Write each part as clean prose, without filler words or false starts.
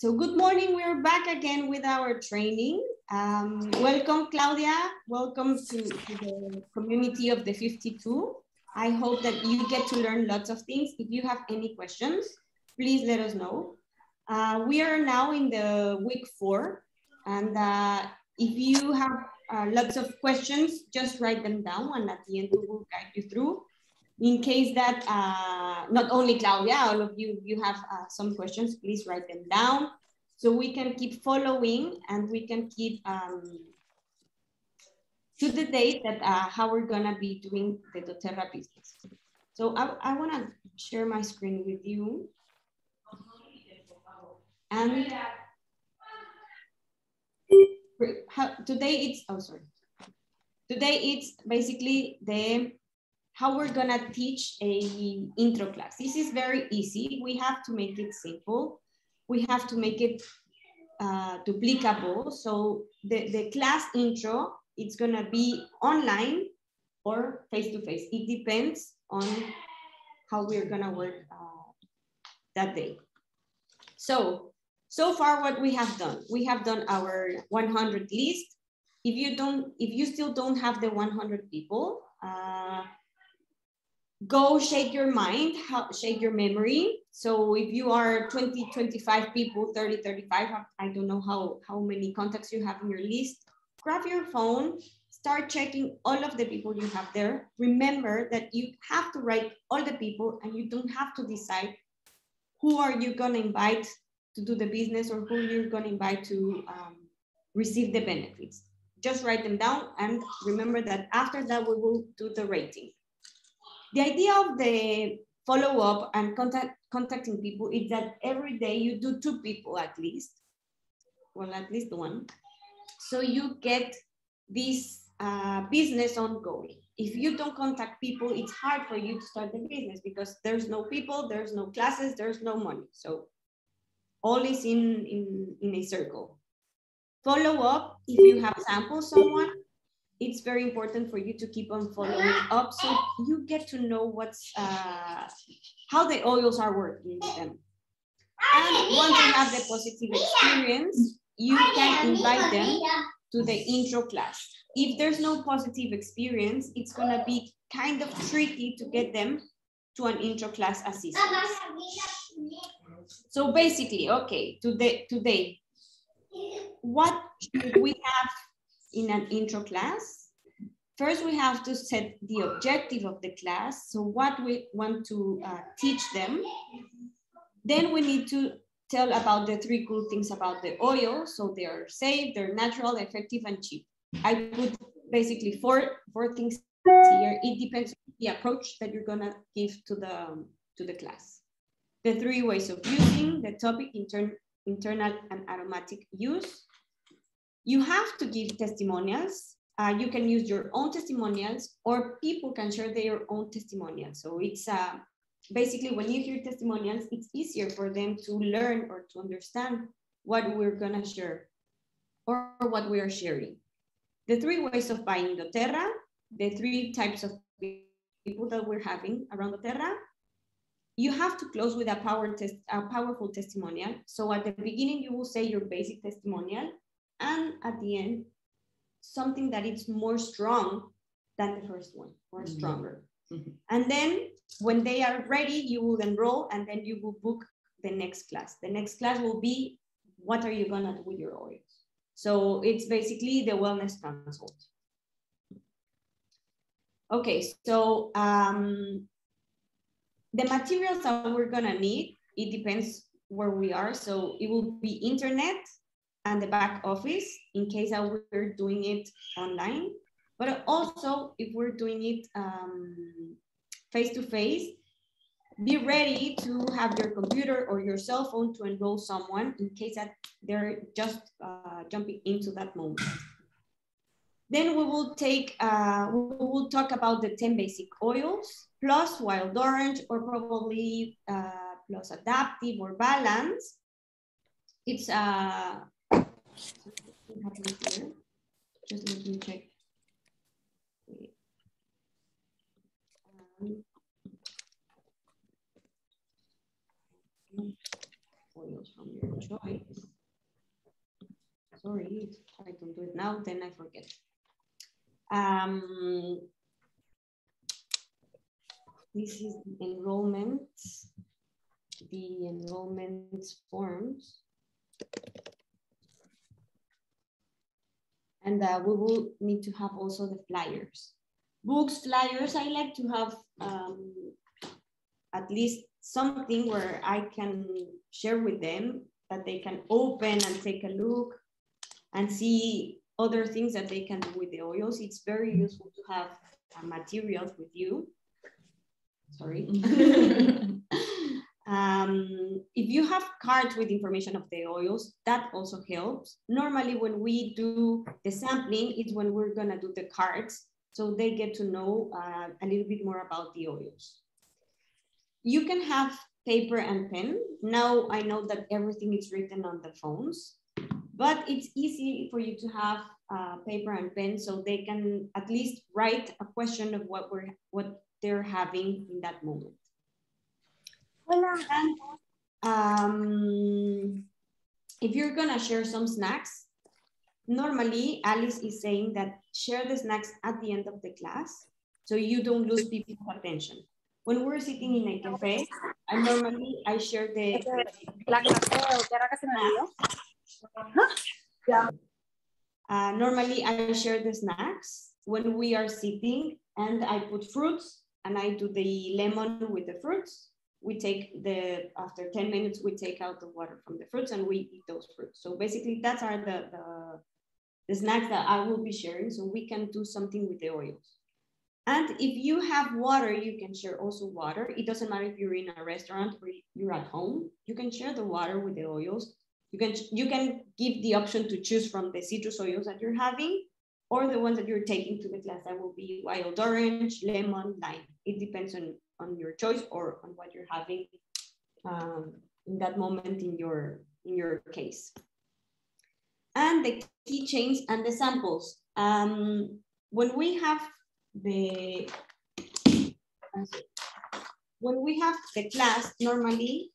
So good morning, we're back again with our training. Welcome, Claudia. Welcome to the community of the 52. I hope that you get to learn lots of things. If you have any questions, please let us know. We are now in the week 4, and if you have lots of questions, just write them down, and at the end we will guide you through. In case that not only Claudia, all of you have some questions, please write them down so we can keep following and we can keep to the date that how we're gonna be doing the doTERRA business. So I wanna share my screen with you. And today it's basically how we're gonna teach a intro class. This is very easy. We have to make it simple. We have to make it duplicable. So the class intro, it's gonna be online or face-to-face. It depends on how we're gonna work that day. So far what we have done our 100 list. If you still don't have the 100 people, go shake your mind, shake your memory. So if you are 20, 25 people, 30, 35, I don't know how many contacts you have in your list, grab your phone, start checking all of the people you have there. Remember that you have to write all the people and you don't have to decide who are you gonna invite to do the business or who you're gonna invite to receive the benefits. Just write them down and remember that after that we will do the rating. The idea of the follow-up and contacting people is that every day you do 2 people at least, well, at least 1. So you get this business ongoing. If you don't contact people, it's hard for you to start the business because there's no people, there's no classes, there's no money. So all is in a circle. Follow up, if you have sampled someone, it's very important for you to keep on following up so you get to know what's how the oils are working with them. And once you have the positive experience, you can invite them to the intro class. If there's no positive experience, it's gonna be kind of tricky to get them to an intro class assistance. So basically, okay, today, what should we have in an intro class? First, we have to set the objective of the class. So what we want to teach them. Then we need to tell about the 3 cool things about the oil. So they are safe, they're natural, effective, and cheap. I put basically four things here. It depends on the approach that you're gonna give to the class. The 3 ways of using, the topic, internal and aromatic use. You have to give testimonials. You can use your own testimonials or people can share their own testimonials. So it's basically when you hear testimonials, it's easier for them to learn or to understand what we're gonna share or what we are sharing. The 3 ways of buying doTERRA, the 3 types of people that we're having around doTERRA. You have to close with a powerful testimonial. So at the beginning, you will say your basic testimonial, and at the end, something that is more strong than the first one, or stronger. And then when they are ready, you will enroll and then you will book the next class. The next class will be, what are you gonna do with your oils? So it's basically the wellness consult. Okay, so the materials that we're gonna need, it depends where we are. So it will be internet and the back office in case that we're doing it online. But also if we're doing it face-to-face, be ready to have your computer or your cell phone to enroll someone in case that they're just jumping into that moment. Then we will talk about the 10 basic oils, plus wild orange, or probably plus adaptive or balance. It's just let me check. Oils. oils from your choice. Sorry, if I don't do it now, then I forget. This is the enrollment forms. And we will need to have also the flyers. Books, flyers, I like to have at least something where I can share with them that they can open and take a look and see other things that they can do with the oils. It's very useful to have materials with you. Sorry. If you have cards with information of the oils, that also helps. Normally when we do the sampling, it's when we're gonna do the cards, so they get to know a little bit more about the oils. You can have paper and pen. Now I know that everything is written on the phones, but it's easy for you to have paper and pen so they can at least write a question of what they're having in that moment. And if you're gonna share some snacks, normally Alice is saying that share the snacks at the end of the class so you don't lose people's attention. When we're sitting in a cafe, I share the normally I share the snacks when we are sitting, and I put fruits and I do the lemon with the fruits. We take after 10 minutes, we take out the water from the fruits and we eat those fruits. So basically that's are the snacks that I will be sharing, so we can do something with the oils. And if you have water, you can share also water. It doesn't matter if you're in a restaurant or you're at home, you can share the water with the oils. You can give the option to choose from the citrus oils that you're having, or the ones that you're taking to the class. That will be wild orange, lemon, lime. It depends on your choice or on what you're having in that moment in your case. And the keychains and the samples. When we have the class, normally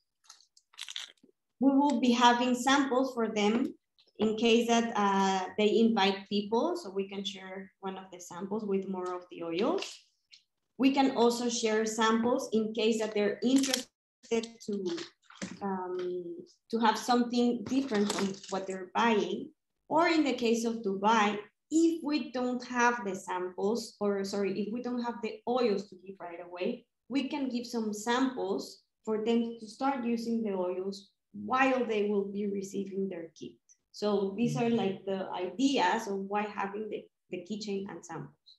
we will be having samples for them in case that they invite people, so we can share one of the samples with more of the oils. We can also share samples in case that they're interested to have something different from what they're buying. Or in the case of Dubai, if we don't have the samples, if we don't have the oils to give right away, we can give some samples for them to start using the oils while they will be receiving their kit. So these are like the ideas of why having the keychain and samples.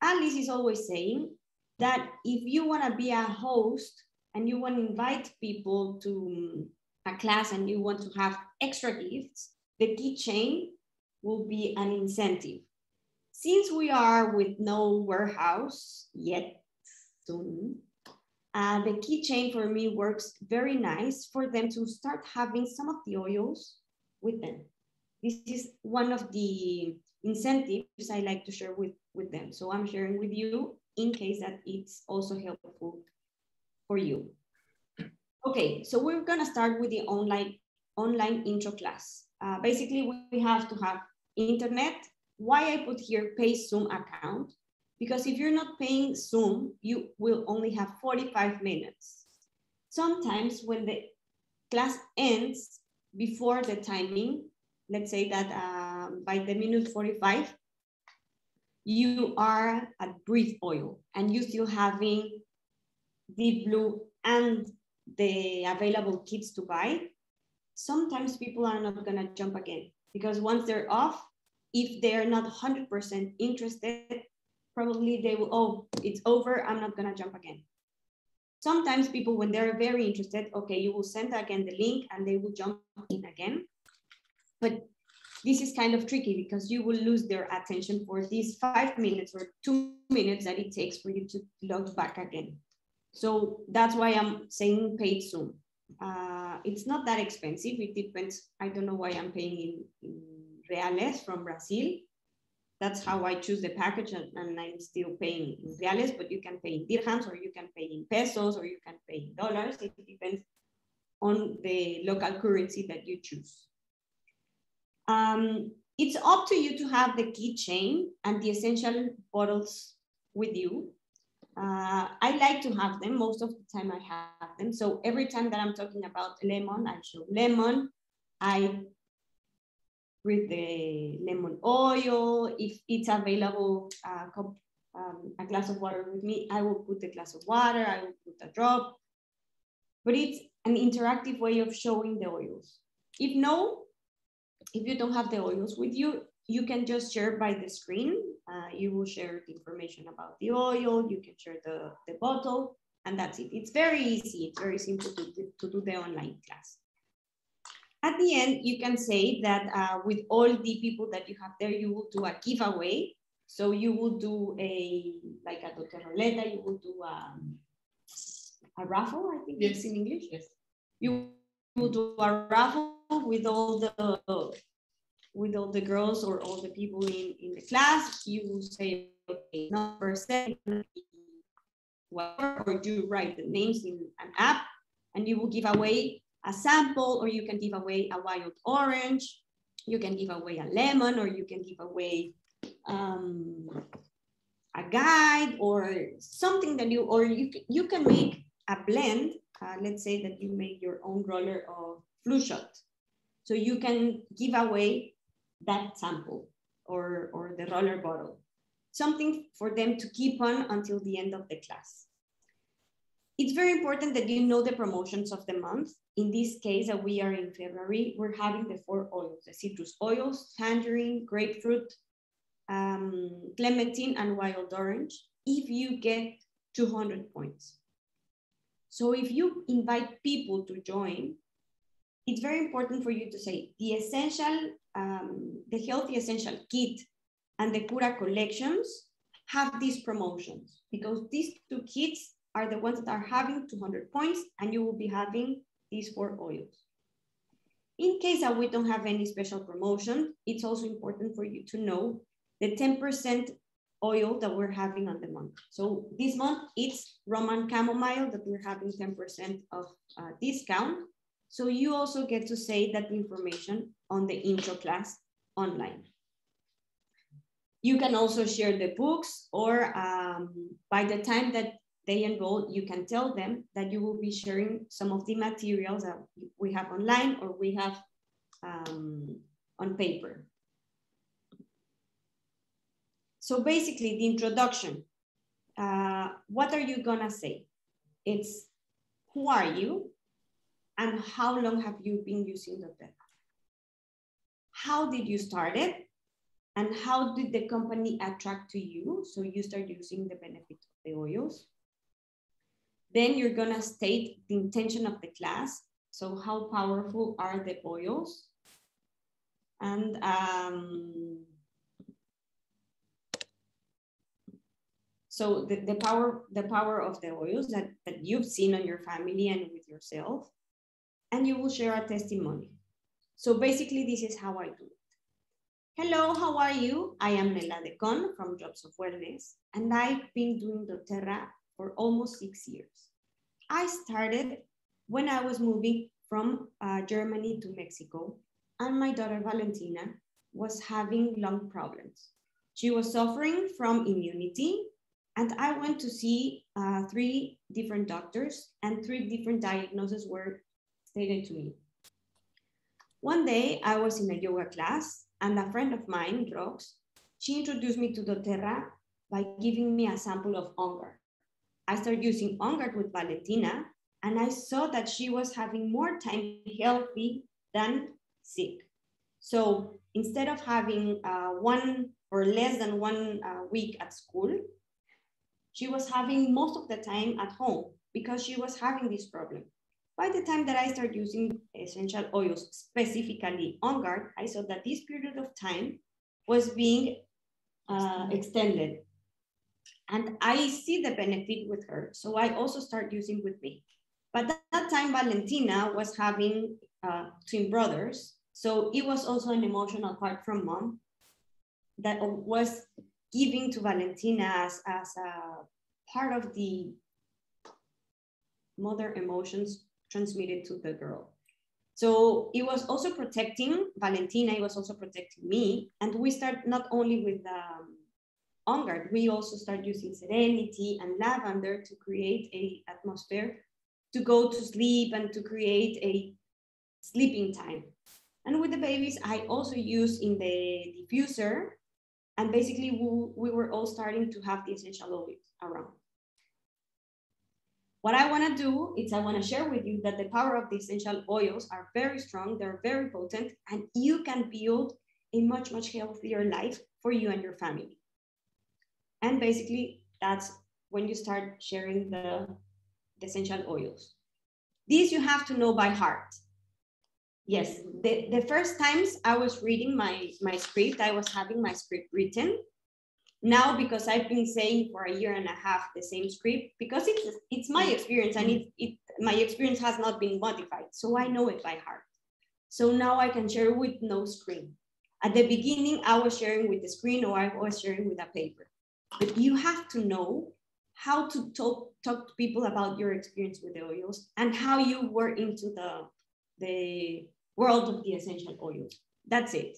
Alice is always saying that if you want to be a host and you want to invite people to a class and you want to have extra gifts, the keychain will be an incentive. Since we are with no warehouse yet, soon, the keychain for me works very nice for them to start having some of the oils with them. This is one of the incentives I like to share with them. So I'm sharing with you in case that it's also helpful for you. Okay, so we're gonna start with the online intro class. Basically, we have to have internet. Why I put here pay Zoom account? Because if you're not paying Zoom, you will only have 45 minutes. Sometimes when the class ends before the timing, let's say that by the minute 45, you are at Breathe Oil and you still having Deep Blue and the available kits to buy. Sometimes people are not gonna jump again because once they're off, if they're not 100% interested, probably they will, oh, it's over, I'm not gonna jump again. Sometimes people, when they're very interested, okay, you will send again the link and they will jump in again. But this is kind of tricky because you will lose their attention for these 5 minutes or 2 minutes that it takes for you to log back again. So that's why I'm saying paid Zoom. It's not that expensive. It depends. I don't know why I'm paying in reales from Brazil. That's how I choose the package, and I'm still paying in reales, but you can pay in dirhams, or you can pay in pesos, or you can pay in dollars. It depends on the local currency that you choose. It's up to you to have the keychain and the essential bottles with you. I like to have them. Most of the time I have them. So every time that I'm talking about lemon, I show lemon. I with the lemon oil. If it's available, a glass of water with me, I will put the glass of water, I will put a drop. But it's an interactive way of showing the oils. If you don't have the oils with you, you can just share by the screen. You will share the information about the oil, you can share the bottle, and that's it. It's very easy, it's very simple to do the online class. At the end, you can say that with all the people that you have there, you will do a giveaway. So you will do like a doterroleta, you will do a raffle, I think it's in English. Yes. You will do a raffle with all the girls or all the people in the class. You will say, okay, number 7, whatever, or you write the names in an app, and you will give away a sample, or you can give away a wild orange, you can give away a lemon, or you can give away a guide or something that you can make a blend. Let's say that you make your own roller of flu shot. So you can give away that sample or the roller bottle, something for them to keep on until the end of the class. It's very important that you know the promotions of the month. In this case, that we are in February, we're having the 4 oils, the citrus oils, tangerine, grapefruit, clementine, and wild orange, if you get 200 points. So if you invite people to join, it's very important for you to say the essential, the Healthy Essential Kit and the Cura collections have these promotions, because these 2 kits are the ones that are having 200 points, and you will be having these 4 oils. In case that we don't have any special promotion, it's also important for you to know the 10% oil that we're having on the month. So this month, it's Roman chamomile that we're having 10% of discount. So you also get to say that information on the intro class online. You can also share the books, or by the time that they enroll, you can tell them that you will be sharing some of the materials that we have online or we have on paper. So basically the introduction, what are you gonna say? It's who are you and how long have you been using doTERRA? How did you start it? And how did the company attract to you? So you start using the benefit of the oils. Then you're gonna state the intention of the class. So how powerful are the oils? And so the power of the oils that you've seen on your family and with yourself. And you will share a testimony. So basically this is how I do it. Hello, how are you? I am Nela Decon from Drops of Wellness, and I've been doing doTERRA for almost 6 years. I started when I was moving from Germany to Mexico, and my daughter Valentina was having lung problems. She was suffering from immunity, and I went to see 3 different doctors, and 3 different diagnoses were stated to me. One day I was in a yoga class, and a friend of mine, Rox, she introduced me to doTERRA by giving me a sample of On Guard. I started using On Guard with Valentina, and I saw that she was having more time healthy than sick. So instead of having 1 or less than 1 week at school, she was having most of the time at home because she was having this problem. By the time that I started using essential oils, specifically On Guard, I saw that this period of time was being extended. And I see the benefit with her. So I also start using with me. But at that time, Valentina was having twin brothers. So it was also an emotional part from mom that was giving to Valentina as a part of the mother emotions transmitted to the girl. So it was also protecting Valentina, it was also protecting me. And we start not only with On Guard, we also start using Serenity and Lavender to create a atmosphere to go to sleep and to create a sleeping time. And with the babies, I also use in the diffuser, and basically we were all starting to have the essential oils around. What I want to do is I want to share with you that the power of the essential oils are very strong, they're very potent, and you can build a much, much healthier life for you and your family. And basically, that's when you start sharing the essential oils. These you have to know by heart. Yes, the first times I was reading my script, I was having my script written. Now, because I've been saying for a year and a half the same script, because it's my experience and my experience has not been modified. So I know it by heart. So now I can share with no screen. At the beginning, I was sharing with the screen or I was sharing with a paper. But you have to know how to talk to people about your experience with the oils and how you were into the world of the essential oils. That's it.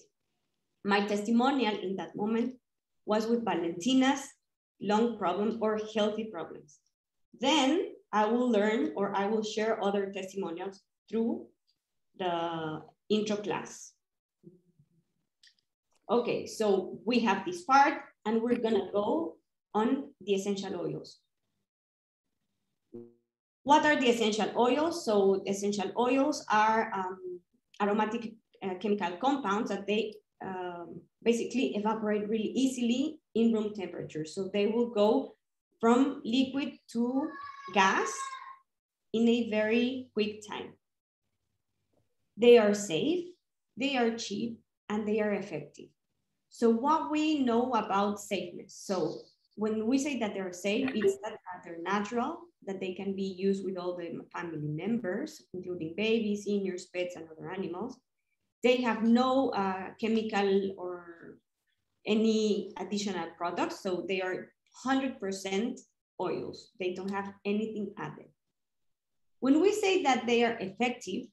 My testimonial in that moment was with Valentina's lung problem or healthy problems. Then I will learn or I will share other testimonials through the intro class. Okay, so we have this part and we're gonna go on the essential oils. What are the essential oils? So essential oils are aromatic chemical compounds that they basically evaporate really easily in room temperature. So they will go from liquid to gas in a very quick time. They are safe, they are cheap, and they are effective. So what we know about safeness. So when we say that they're safe, it's that they're natural, that they can be used with all the family members, including babies, seniors, pets, and other animals. They have no chemical or any additional products, so they are 100% oils. They don't have anything added. When we say that they are effective,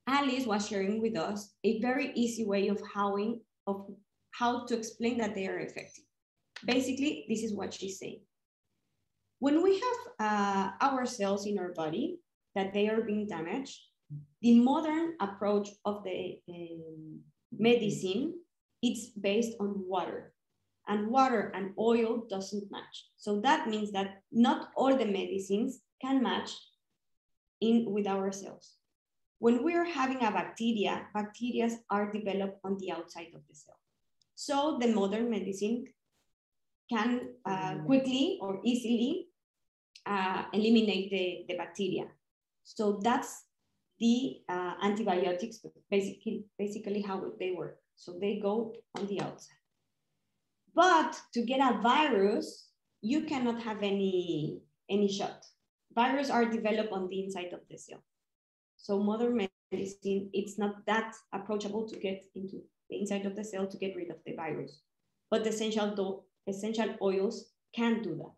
Alice was sharing with us a very easy way of how to explain that they are effective. Basically, this is what she's saying. When we have our cells in our body, that they are being damaged, the modern approach of the medicine, it's based on water. And water and oil doesn't match. So that means that not all the medicines can match with our cells. When we're having a bacteria, bacteria are developed on the outside of the cell. So the modern medicine can quickly or easily eliminate the bacteria. So that's the antibiotics, basically how they work. So they go on the outside. But to get a virus, you cannot have any shot. Viruses are developed on the inside of the cell. So modern medicine, it's not that approachable to get into the inside of the cell to get rid of the virus. But the essential oils can do that.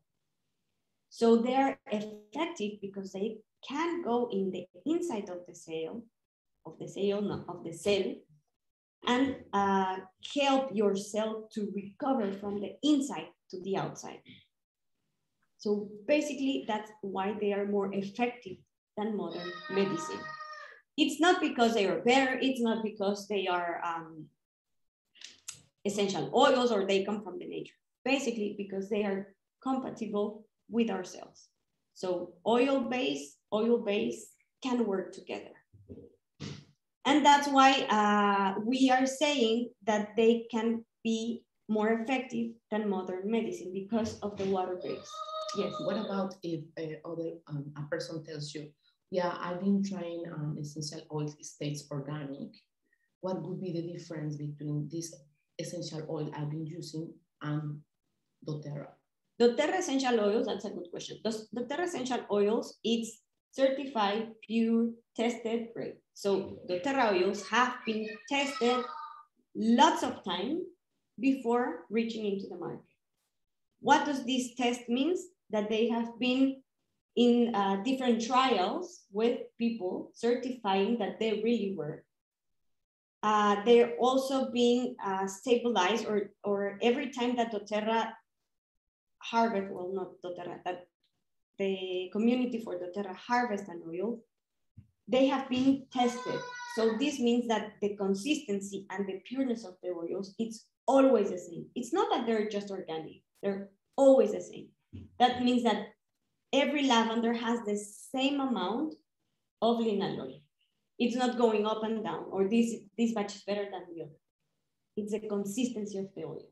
So they are effective because they can go in the inside of the cell, and help your cell to recover from the inside to the outside. So basically, that's why they are more effective than modern medicine. It's not because they are better, it's not because they are essential oils or they come from the nature. Basically, because they are compatible with our cells. So oil-based can work together. And that's why we are saying that they can be more effective than modern medicine because of the water base. Yes. What about if a person tells you, yeah, I've been trying essential oils, it states organic. What would be the difference between this essential oil I've been using and doTERRA? doTERRA essential oils, that's a good question. doTERRA essential oils, it's certified, pure, tested, great. So doTERRA oils have been tested lots of time before reaching into the market. What does this test mean? That they have been in different trials with people certifying that they really work. They're also being stabilized, or every time that doTERRA harvest, well, not doTERRA, that the community for doTERRA harvest an oil, they have been tested. So this means that the consistency and the pureness of the oils, it's always the same. It's not that they're just organic, they're always the same. That means that every lavender has the same amount of linalool. It's not going up and down, or this batch is better than the other. It's the consistency of the oils.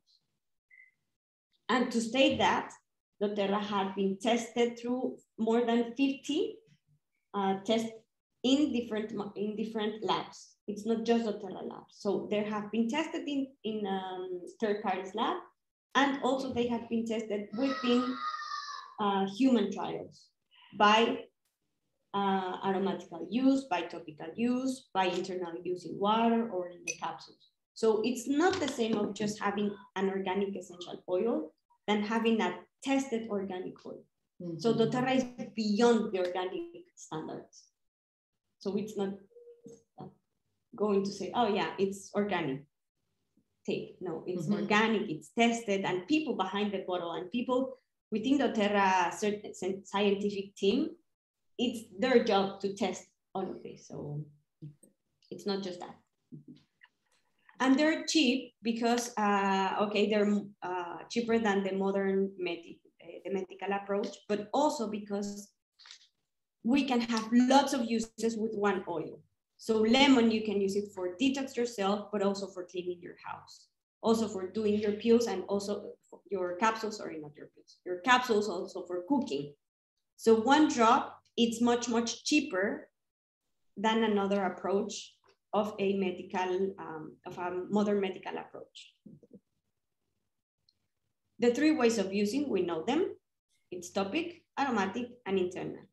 And to state that, doTERRA had been tested through more than 50 tests in different labs. It's not just doTERRA labs. So they have been tested in third parties lab, and also they have been tested within human trials by aromatical use, by topical use, by internal use in water or in the capsules. So it's not the same of just having an organic essential oil than having a tested organic oil. Mm-hmm. So doTERRA is beyond the organic standards. So it's not going to say, oh yeah, it's organic. Take, no, it's mm-hmm. organic, it's tested, and people behind the bottle and people within doTERRA scientific team, it's their job to test all of this. So it's not just that. And they're cheap because, okay, they're cheaper than the modern medical approach, but also because we can have lots of uses with one oil. So lemon, you can use it for detox yourself, but also for cleaning your house. Also for doing your pills, and also for your capsules, sorry, not your pills, your capsules also for cooking. So one drop, it's much, much cheaper than another approach of a medical, of a modern medical approach. The three ways of using, we know them. It's topic, aromatic, and internal.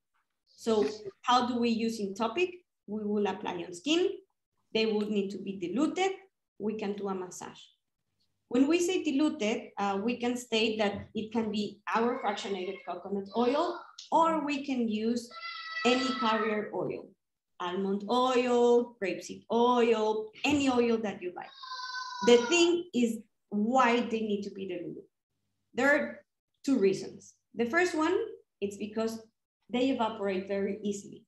So how do we use in topic? We will apply on skin. They would need to be diluted. We can do a massage. When we say diluted, we can state that it can be our fractionated coconut oil, or we can use any carrier oil, almond oil, grapeseed oil, any oil that you like. The thing is why they need to be diluted. There are two reasons. The first one, it's because they evaporate very easily.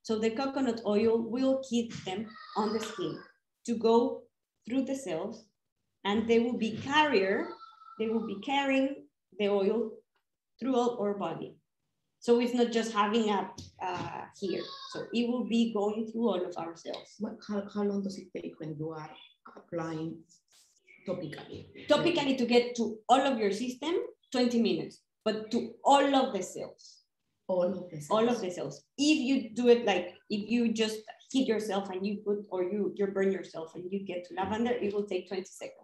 So the coconut oil will keep them on the skin to go through the cells, and they will be carrying the oil through all our body. So it's not just having a here. So it will be going through all of our cells. How long does it take when you are applying topically? Topically, to get to all of your system, 20 minutes, but to all of the cells. All of the cells. All of the cells. If you do it like, if you just heat yourself and you put, or you burn yourself and you get to lavender, it will take 20 seconds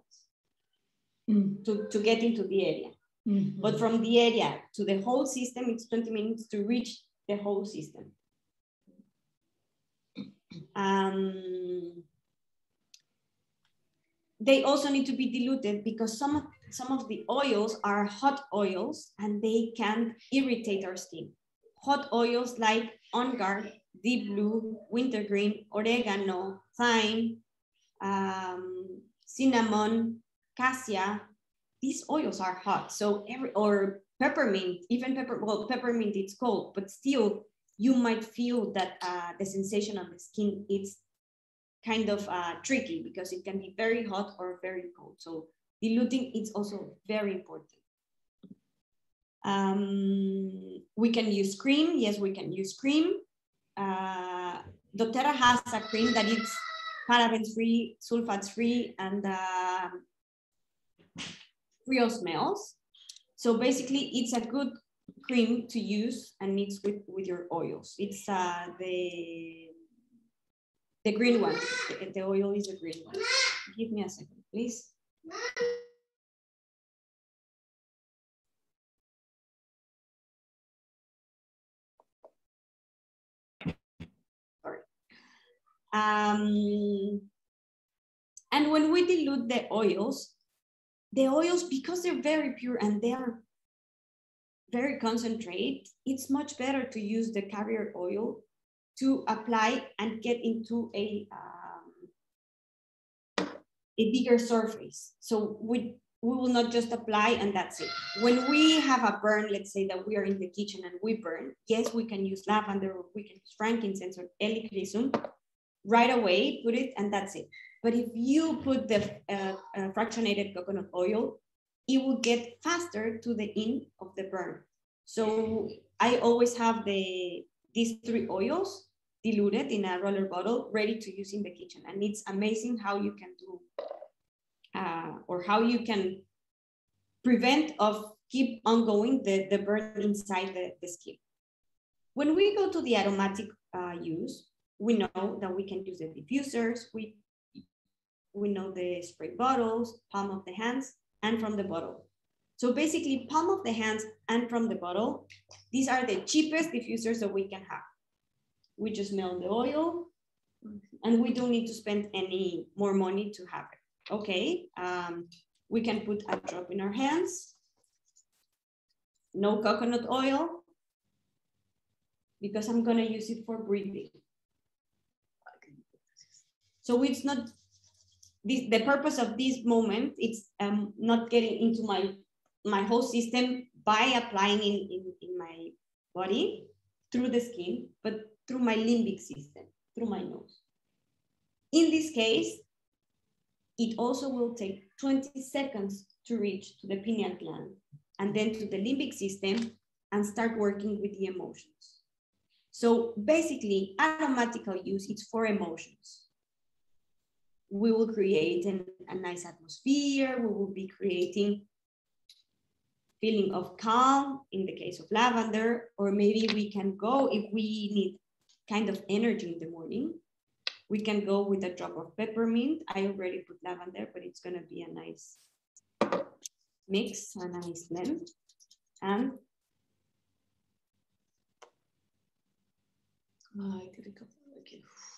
to get into the area. Mm-hmm. But from the area to the whole system, it's 20 minutes to reach the whole system. They also need to be diluted because some of the oils are hot oils and they can irritate our skin. Hot oils like On Guard, Deep Blue, Wintergreen, oregano, thyme, cinnamon, cassia, these oils are hot. So or peppermint, even peppermint, it's cold, but still you might feel that the sensation of the skin is kind of tricky because it can be very hot or very cold. So diluting is also very important. We can use cream. Yes, we can use cream. doTERRA has a cream that is parabens free, sulfates free, and free of smells. So basically it's a good cream to use and mix with your oils. It's the green one. The oil is the green one. Give me a second, please. Sorry. And when we dilute the oils, because they're very pure and they are very concentrated, it's much better to use the carrier oil to apply and get into a bigger surface. So we will not just apply and that's it. When we have a burn, let's say that we are in the kitchen and we burn, yes, we can use lavender, or we can use frankincense or helichrysum right away, put it, and that's it. But if you put the fractionated coconut oil, it will get faster to the end of the burn. So I always have these 3 oils diluted in a roller bottle, ready to use in the kitchen. And it's amazing how you can do, or how you can prevent of keep on going the burn inside the skin. When we go to the aromatic use, we know that we can use the diffusers, we know the spray bottles, palm of the hands, and from the bottle. So basically, palm of the hands and from the bottle, these are the cheapest diffusers that we can have. We just melt the oil, and we don't need to spend any more money to have it. Okay, we can put a drop in our hands. No coconut oil, because I'm gonna use it for breathing. So it's not, the purpose of this moment, it's not getting into my whole system by applying in my body through the skin, but through my limbic system, through my nose. In this case, it also will take 20 seconds to reach to the pineal gland and then to the limbic system and start working with the emotions. So basically, aromatical use, it's for emotions. We will create a nice atmosphere. We will be creating feeling of calm in the case of lavender, or maybe we can go, if we need kind of energy in the morning, we can go with a drop of peppermint. I already put lavender, but it's gonna be a nice mix, a nice blend. And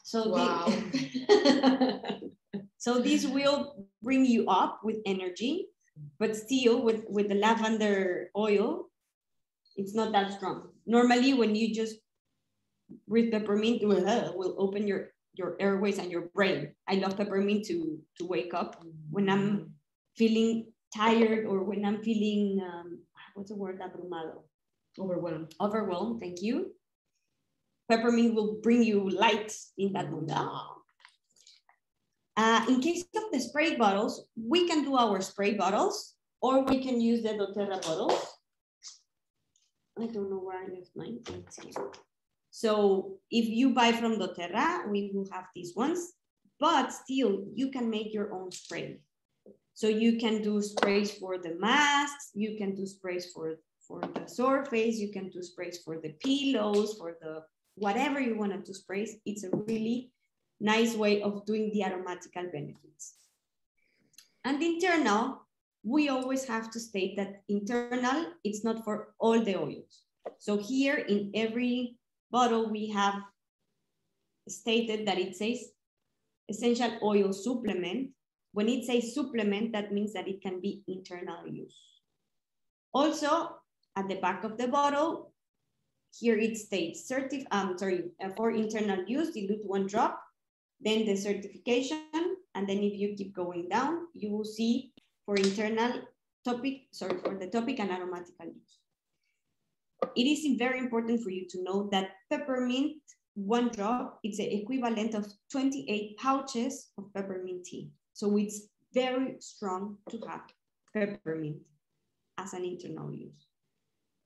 so wow. So this will bring you up with energy, but still with the lavender oil, it's not that strong. Normally when you just breathe peppermint, will open your airways and your brain. I love peppermint to wake up when I'm feeling tired, or when I'm feeling, what's the word, abrumado? Overwhelmed. Overwhelmed, thank you. Peppermint will bring you light in that moment. In case of the spray bottles, we can do our spray bottles, or we can use the doTERRA bottles. I don't know where I left mine. Let's see. So if you buy from doTERRA, we will have these ones, but still you can make your own spray. So you can do sprays for the masks, you can do sprays for the surface, you can do sprays for the pillows, for the whatever you want to do sprays. It's a really nice way of doing the aromatical benefits. And internal, we always have to state that internal, it's not for all the oils. So here in every bottle, we have stated that it says essential oil supplement. When it says supplement, that means that it can be internal use. Also, at the back of the bottle, here it states for internal use, dilute 1 drop, then the certification, and then if you keep going down, you will see for internal topic, for the topic and aromatical use. It is very important for you to know that peppermint, 1 drop, it's the equivalent of 28 pouches of peppermint tea. So it's very strong to have peppermint as an internal use.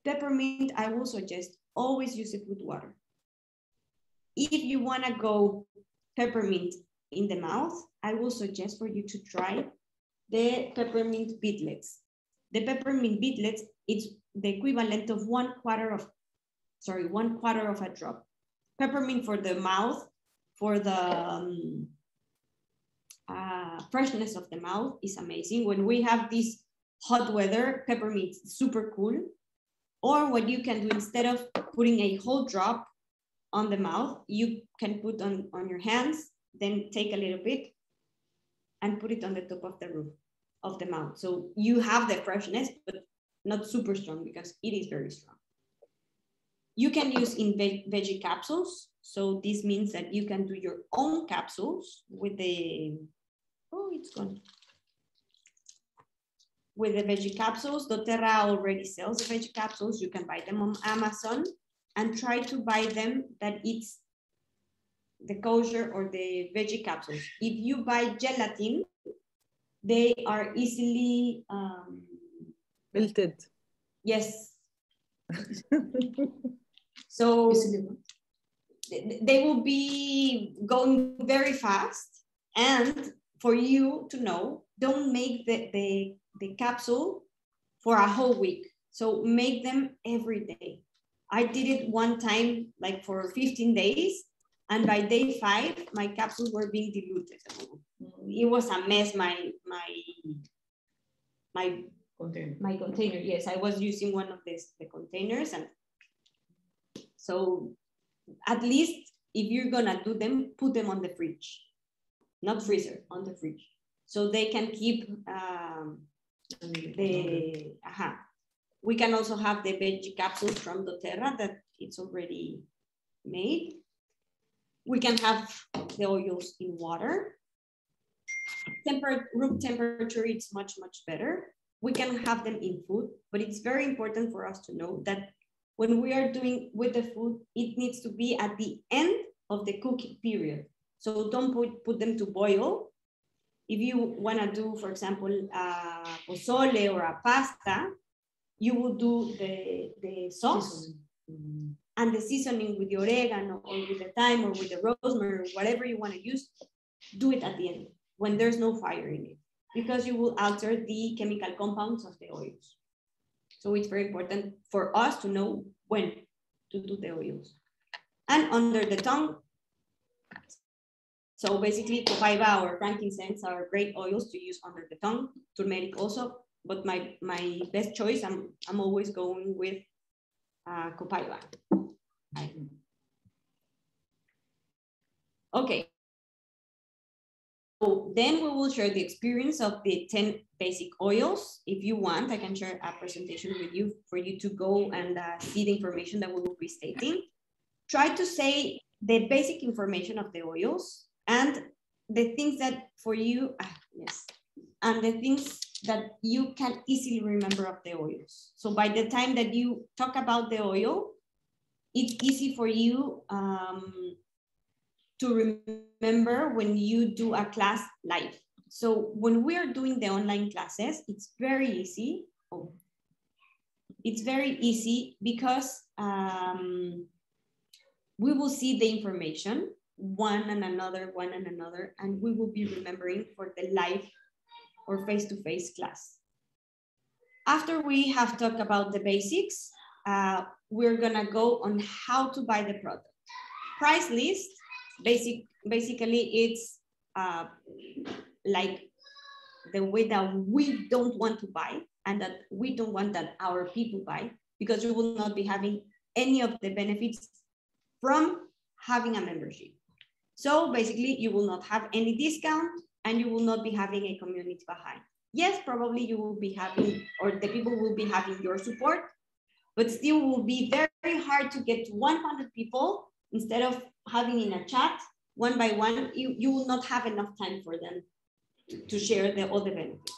Peppermint, I will suggest always use it with water. If you want to go peppermint in the mouth, I will suggest for you to try the peppermint beadlets. The peppermint beadlets, it's the equivalent of 1/4 of a drop. Peppermint for the mouth, for the freshness of the mouth is amazing. When we have this hot weather, peppermint is super cool. Or what you can do, instead of putting a whole drop on the mouth, you can put on your hands, then take a little bit and put it on the top of the roof of the mouth. So you have the freshness, but not super strong because it is very strong. You can use in veggie capsules. So this means that you can do your own capsules with the, oh, it's gone. With the veggie capsules, doTERRA already sells the veggie capsules. You can buy them on Amazon and try to buy them that it's the kosher or the veggie capsules. If you buy gelatin, they are easily Melted. Yes. So they will be going very fast. And for you to know, don't make the capsule for a whole week. So make them every day. I did it one time, like for 15 days. And by day 5, my capsules were being diluted. It was a mess, my container. Yes, I was using one of the containers. And so at least if you're gonna do them, put them on the fridge, not freezer, on the fridge. So they can keep we can also have the veggie capsules from doTERRA that it's already made. We can have the oils in water. Room temperature, it's much, much better. We can have them in food, but it's very important for us to know that when we are doing with the food, it needs to be at the end of the cooking period. So don't put them to boil. If you wanna do, for example, a pozole or a pasta, you will do the sauce and the seasoning with the oregano or with the thyme or with the rosemary or whatever you wanna use, do it at the end when there's no fire in it, because you will alter the chemical compounds of the oils. So it's very important for us to know when to do the oils. And under the tongue, so basically copaiba or frankincense are great oils to use under the tongue, turmeric also, but my best choice, I'm always going with copaiba. Okay. So then we will share the experience of the 10 basic oils. If you want, I can share a presentation with you for you to go and see the information that we will be stating. Try to say the basic information of the oils and the things that for you, and the things that you can easily remember of the oils. So by the time that you talk about the oil, it's easy for you to remember when you do a class live. So when we are doing the online classes, it's very easy. It's very easy because we will see the information one and another, and we will be remembering for the live or face-to-face class. After we have talked about the basics, we're gonna go on how to buy the product. Price list, basically it's like the way that we don't want to buy and that we don't want that our people buy, because you will not be having any of the benefits from having a membership. So basically you will not have any discount and you will not be having a community behind. Yes, probably you will be having, or the people will be having your support, but still will be very hard to get to 100 people. Instead of having in a chat, one by one, you will not have enough time for them to share all the benefits.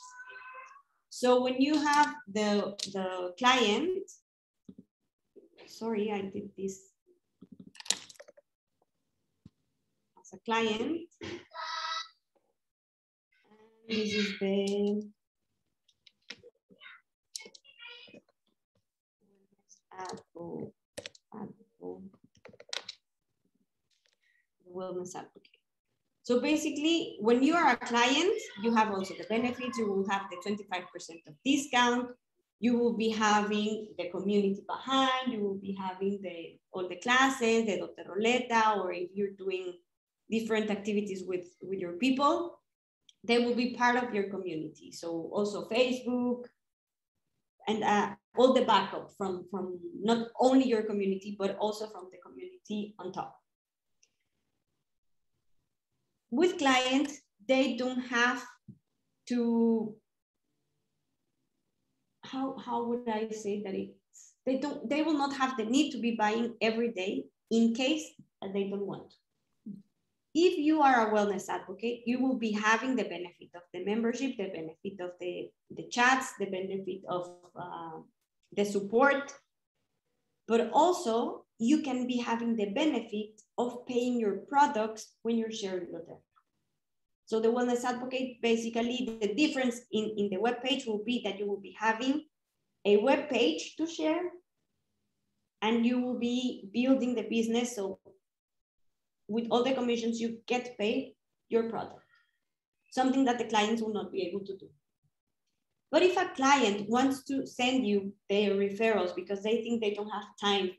So when you have the client, sorry, I did this as a client. This is the wellness advocate. So basically, when you are a client, you have also the benefits. You will have the 25% of discount. You will be having the community behind. You will be having all the classes, the Dr. Roleta, or if you're doing different activities with your people, they will be part of your community. So also Facebook and all the backup from not only your community, but also from the community on top. With clients, they don't have to how would I say that they will not have the need to be buying every day in case they don't want to. If you are a wellness advocate, you will be having the benefit of the membership, the benefit of the chats, the benefit of the support, but also you can be having the benefit of paying your products when you're sharing doTERRA. So the wellness advocate, basically the difference in the web page will be that you will be having a web page to share, and you will be building the business. So with all the commissions, you get paid your product, something that the clients will not be able to do. But if a client wants to send you their referrals because they think they don't have time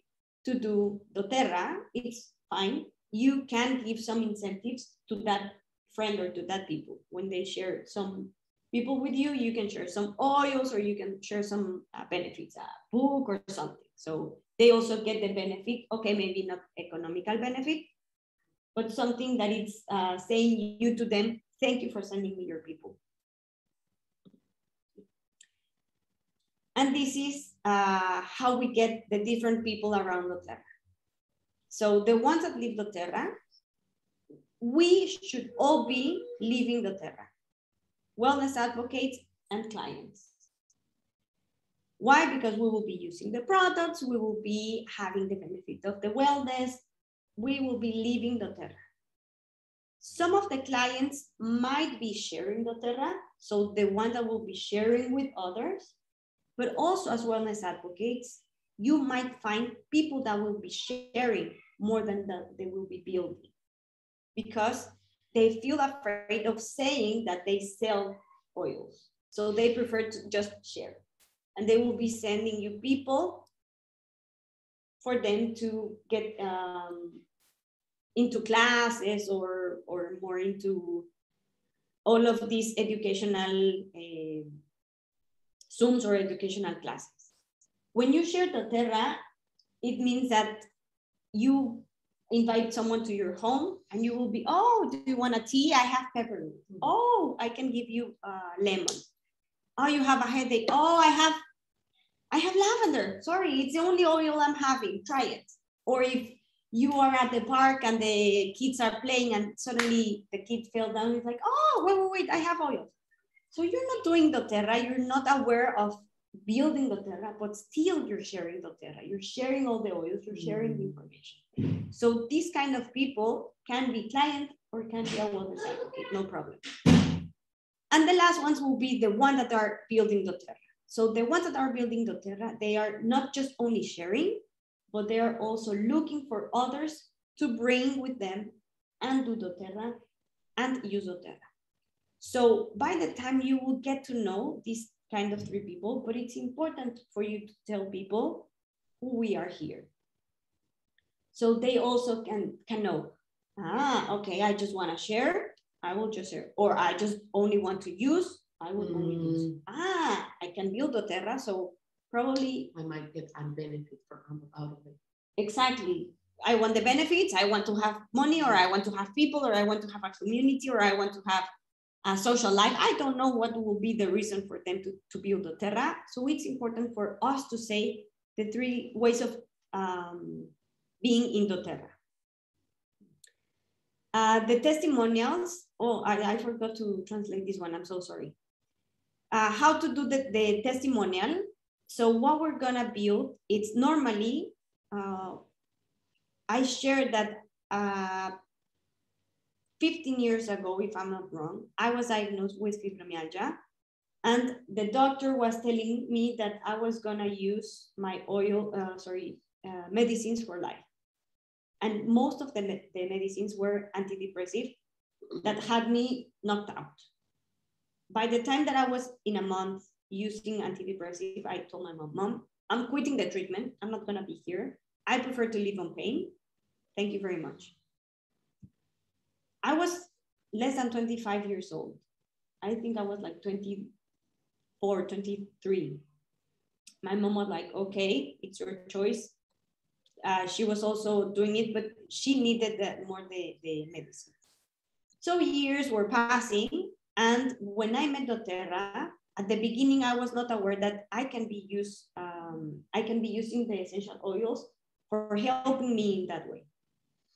to do doTERRA, it's fine. You can give some incentives to that friend or to that people. When they share some people with you, you can share some oils, or you can share some benefits, a book or something. So they also get the benefit, okay, maybe not economical benefit, but something that is saying you to them, thank you for sending me your people. And this is how we get the different people around doTERRA. So the ones that live doTERRA, we should all be living doTERRA, wellness advocates and clients. Why? Because we will be using the products, we will be having the benefit of the wellness, we will be living doTERRA. Some of the clients might be sharing doTERRA, so the one that will be sharing with others, but also as wellness advocates, you might find people that will be sharing more than that they will be building, because they feel afraid of saying that they sell oils. So they prefer to just share. And they will be sending you people for them to get into classes or more into all of these educational Zooms or educational classes. When you share doTERRA, it means that you invite someone to your home and you will be, oh, do you want a tea? I have peppermint. Oh, I can give you lemon. Oh, you have a headache. Oh, I have lavender. Sorry, it's the only oil I'm having. Try it. Or if you are at the park and the kids are playing and suddenly the kid fell down, it's like, oh, wait, I have oil. So you're not doing doTERRA, you're not aware of building doTERRA, but still you're sharing doTERRA. You're sharing all the oils, you're sharing the information. So these kind of people can be client or can be a wellness advocate, no problem. And the last ones will be the ones that are building doTERRA. So the ones that are building doTERRA, they are not just only sharing, but they are also looking for others to bring with them and do doTERRA and use doTERRA. So by the time you will get to know these kind of 3 people, but it's important for you to tell people who we are here. So they also can know, okay, I just want to share, I will just share. Or I just only want to use, I will only use. I can build doTERRA, so probably I might get a benefit out of it. Exactly. I want the benefits, I want to have money, or I want to have people, or I want to have a community, or I want to have a social life. I don't know what will be the reason for them to build doTERRA. So it's important for us to say the 3 ways of being in doTERRA. The testimonials, I forgot to translate this one, I'm so sorry. How to do the testimonial. So what we're gonna build, it's normally, I shared that 15 years ago, if I'm not wrong, I was diagnosed with fibromyalgia, and the doctor was telling me that I was gonna use my medicines for life. And most of the medicines were antidepressive that had me knocked out. By the time that I was in a month using antidepressive, I told my mom, I'm quitting the treatment. I'm not gonna be here. I prefer to live on pain. Thank you very much. I was less than 25 years old. I think I was like 24, 23. My mom was like, okay, it's your choice. She was also doing it, but she needed more the medicine. So years were passing, and when I met doTERRA, at the beginning, I was not aware that I can be using the essential oils for helping me in that way.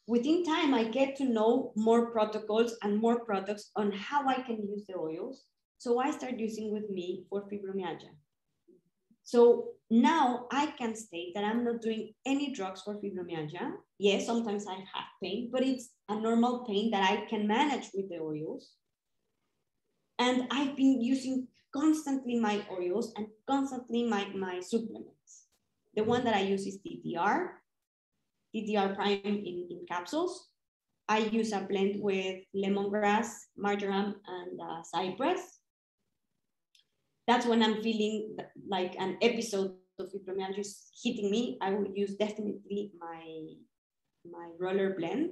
Within time, I get to know more protocols and more products on how I can use the oils. So I start using with me for fibromyalgia. So now I can state that I'm not doing any drugs for fibromyalgia. Yes, sometimes I have pain, but it's a normal pain that I can manage with the oils. And I've been using constantly my oils and constantly my supplements. The one that I use is DDR Prime in capsules. I use a blend with lemongrass, marjoram, and cypress. That's when I'm feeling like an episode of fibromyalgia is hitting me. I will use definitely my roller blend.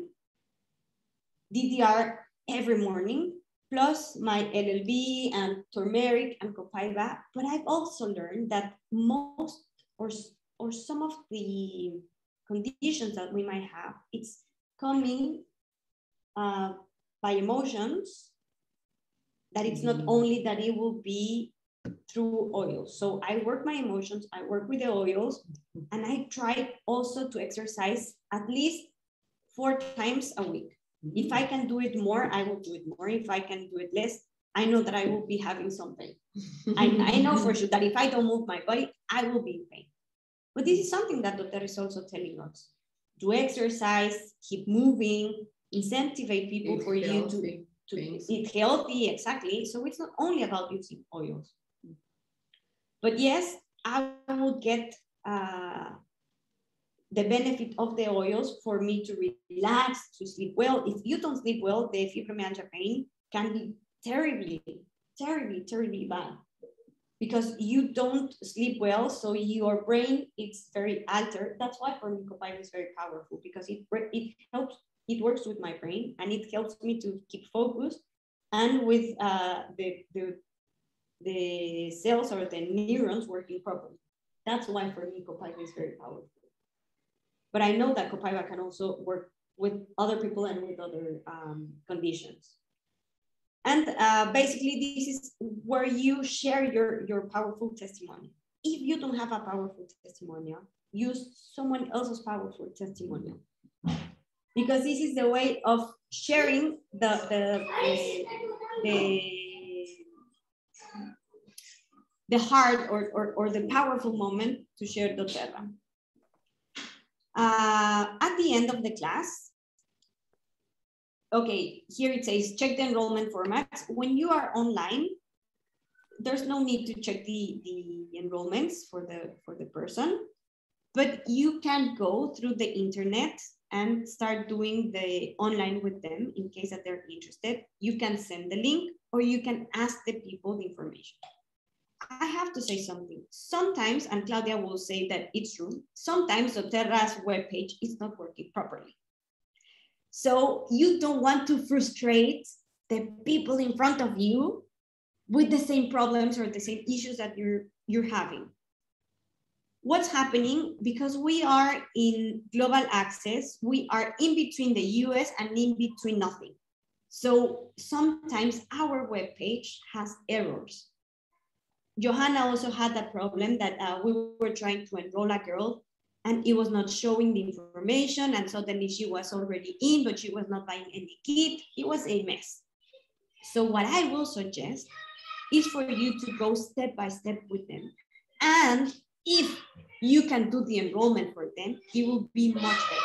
DDR every morning, plus my LLB and turmeric and copaiba. But I've also learned that most or some of the conditions that we might have, it's coming by emotions, that it's not only that it will be through oils. So I work my emotions, I work with the oils, and I try also to exercise at least 4 times a week. If I can do it more, I will do it more. If I can do it less, I know that I will be having some pain. I know for sure that if I don't move my body, I will be in pain. But this is something that Dr. is also telling us. To exercise, keep moving, incentivize people for you to eat healthy, exactly. So it's not only about using oils. But yes, I will get the benefit of the oils for me to relax, to sleep well. If you don't sleep well, the fibromyalgia pain can be terribly, terribly, terribly bad because you don't sleep well. So your brain is very altered. That's why for me, copaiba is very powerful because it helps, it works with my brain and it helps me to keep focused and with the cells or the neurons working properly. That's why for me, copaiba is very powerful. But I know that copaiba can also work with other people and with other conditions. And basically, this is where you share your powerful testimony. If you don't have a powerful testimonial, use someone else's powerful testimonial. Because this is the way of sharing the hard or the powerful moment to share doTERRA. At the end of the class, okay, here it says check the enrollment formats. When you are online, there's no need to check the enrollments for the person, but you can go through the internet and start doing the online with them in case that they're interested. You can send the link or you can ask the people the information. I have to say something. Sometimes, and Claudia will say that it's true, sometimes doTERRA's webpage is not working properly. So you don't want to frustrate the people in front of you with the same problems or the same issues that you're having. What's happening, because we are in global access, we are in between the US and in between nothing. So sometimes our webpage has errors. Johanna also had that problem that we were trying to enroll a girl and it was not showing the information, and suddenly she was already in, but she was not buying any kit. It was a mess. So what I will suggest is for you to go step by step with them. And if you can do the enrollment for them, it will be much better.